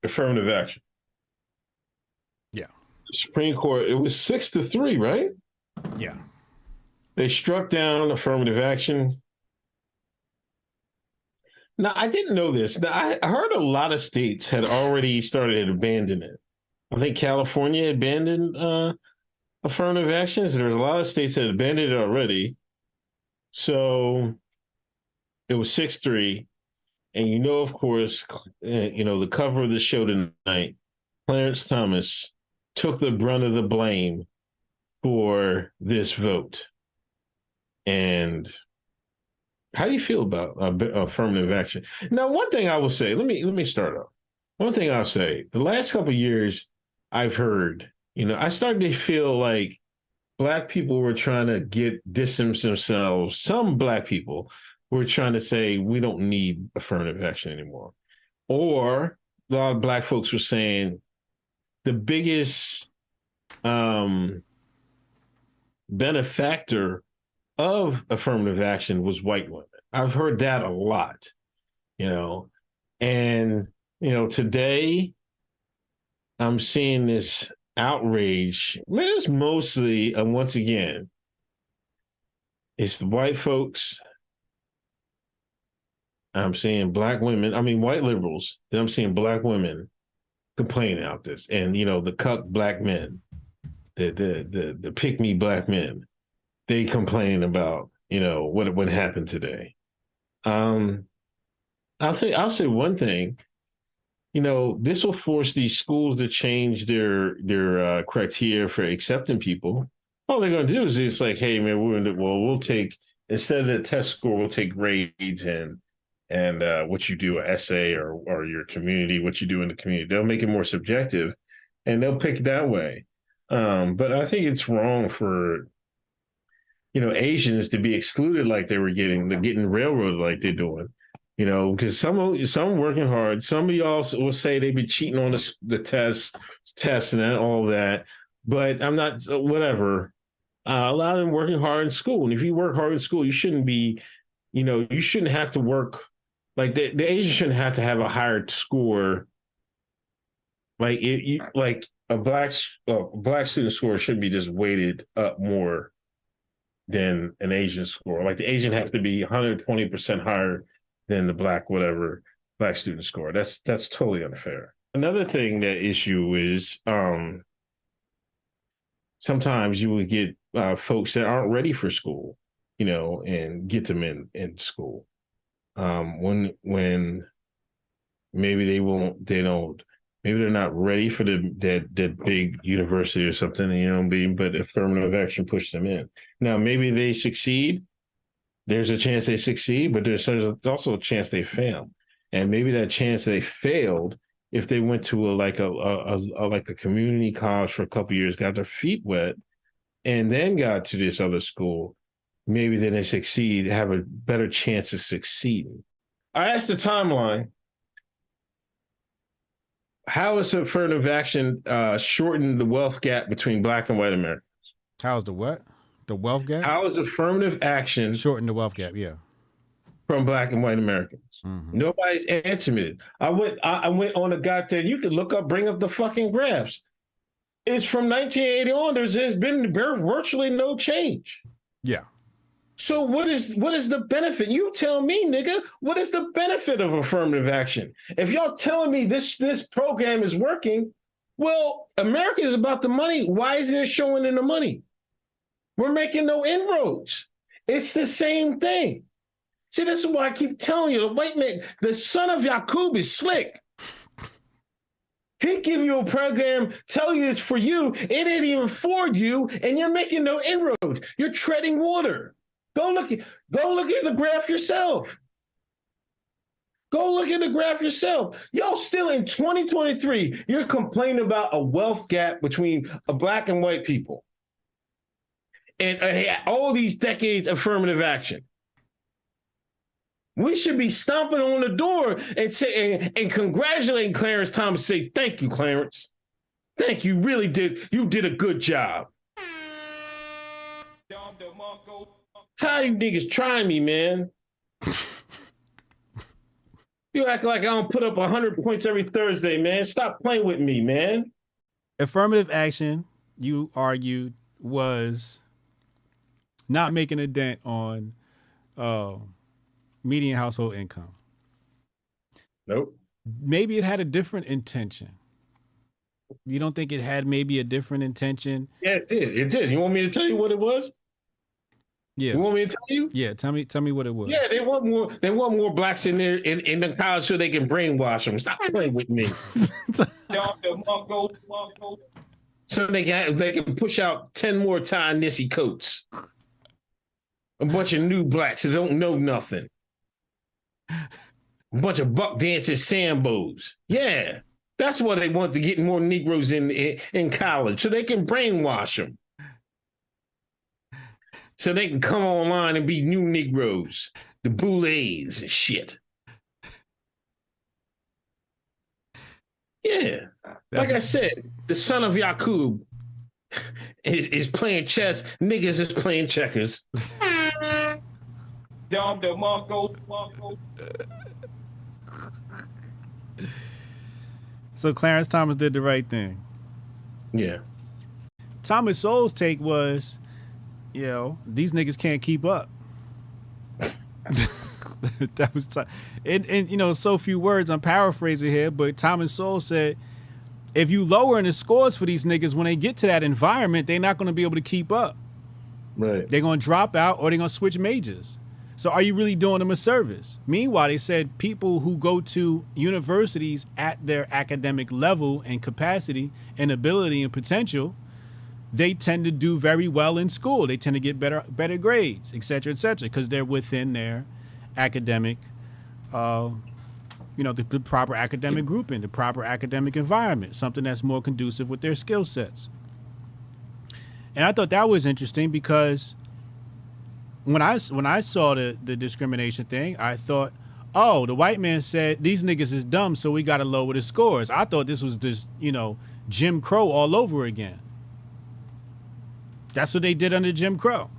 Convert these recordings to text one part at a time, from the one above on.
affirmative action. Yeah. Supreme Court, it was 6-3, right? Yeah. They struck down affirmative action. Now, I didn't know this. Now, I heard a lot of states had already started abandoning it. I think California abandoned affirmative actions. There's a lot of states that abandoned it already. So it was 6-3. And of course, the cover of the show tonight, Clarence Thomas took the brunt of the blame for this vote. And how do you feel about affirmative action? Now, one thing I will say, let me start off. One thing I'll say, the last couple of years, I've heard, I started to feel like Black people were trying to distance themselves. Some Black people were trying to say we don't need affirmative action anymore, or a lot of Black folks were saying the biggest benefactor of affirmative action was white women. I've heard that a lot, you know, and today I'm seeing this outrage. It's mostly, once again, it's the white folks. I'm seeing Black women. I mean, white liberals. Then I'm seeing Black women complaining about this, and the cuck Black men, the pick me Black men, they complain about what happened today. Um, I'll say one thing. This will force these schools to change their criteria for accepting people. All they're going to do is it's like, hey man, we'll take, instead of the test score, we'll take grades and what you do, an essay or your community, what you do in the community. They'll make it more subjective, and they'll pick that way. But I think it's wrong for Asians to be excluded like they're getting railroaded like they're doing. Because some working hard. Some of y'all will say they be cheating on the test and all that. But I'm not, whatever. A lot of them working hard in school, and if you work hard in school, you shouldn't be, you shouldn't have to work like the Asians shouldn't have to have a higher score. Like like a black student score should be just weighted up more than an Asian score. Like the Asian has to be 120% higher than the black student score. That's totally unfair. Another thing that issue is sometimes you would get folks that aren't ready for school, and get them in school. When maybe they don't, maybe they're not ready for that big university or something, but affirmative action pushed them in. Now maybe they succeed. There's a chance they succeed, but there's also a chance they fail. And maybe that chance they failed, if they went to a community college for a couple of years, got their feet wet, and then got to this other school, maybe then they succeed, have a better chance of succeeding. I asked the timeline, how is affirmative action shortened the wealth gap between Black and white Americans? How's the what? The wealth gap? How is affirmative action shorten the wealth gap? Yeah. From Black and white Americans? Mm-hmm. Nobody's answering it. I went on a goddamn, you could bring up the fucking graphs. It's from 1980 on, there's been virtually no change. Yeah. So what is the benefit? You tell me, nigga, what is the benefit of affirmative action? If y'all telling me this program is working, well, America is about the money. Why isn't it showing in the money? We're making no inroads. It's the same thing. See, this is why I keep telling you, the white man, the son of Yaqub is slick. He give you a program, tell you it's for you, it ain't even for you, and you're making no inroads. You're treading water. Go look at the graph yourself. Go look at the graph yourself. Y'all still in 2023, you're complaining about a wealth gap between Black and white people. And all these decades of affirmative action. We should be stomping on the door and say and congratulating Clarence Thomas. Say, thank you, Clarence. Thank you. Really did. You did a good job. Tired of you niggas trying me, man. You act like I don't put up 100 points every Thursday, man. Stop playing with me, man. Affirmative action, you argued, was not making a dent on median household income. Nope. Maybe it had a different intention. You don't think it had maybe a different intention? Yeah, it did. It did. You want me to tell you what it was? Yeah. You want me to tell you? Yeah, tell me what it was. Yeah, they want more. They want more blacks in there in the college so they can brainwash them. Stop playing with me. So they can push out 10 more Ta-Nehisi coats. A bunch of new blacks that don't know nothing. A bunch of buck dancing Sambos. Yeah, that's why they want to get more Negroes in college so they can brainwash them. So they can come online and be new Negroes, the Boulets and shit. Yeah. Like I said, the son of Yakub is playing chess. Niggas is playing checkers. So Clarence Thomas did the right thing. Yeah. Thomas Sowell's take was, these niggas can't keep up. That was in so few words. I'm paraphrasing here, but Thomas Sowell said, if you lower in the scores for these niggas when they get to that environment, they're not going to be able to keep up. Right. They're going to drop out or they're going to switch majors. So are you really doing them a service? Meanwhile, they said people who go to universities at their academic level and capacity and ability and potential, they tend to do very well in school. They tend to get better grades, et cetera, because they're within their academic, the proper academic grouping, the proper academic environment, something that's more conducive with their skill sets. And I thought that was interesting because when I saw the discrimination thing, I thought, oh, the white man said these niggas is dumb, so we got to lower the scores. I thought this was just, Jim Crow all over again. That's what they did under Jim Crow.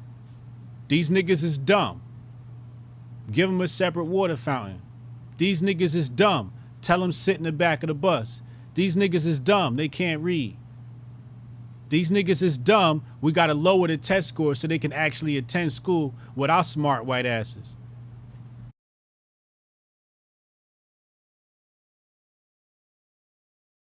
These niggas is dumb. Give them a separate water fountain. These niggas is dumb. Tell them sit in the back of the bus. These niggas is dumb. They can't read. These niggas is dumb. We got to lower the test scores so they can actually attend school with our smart white asses.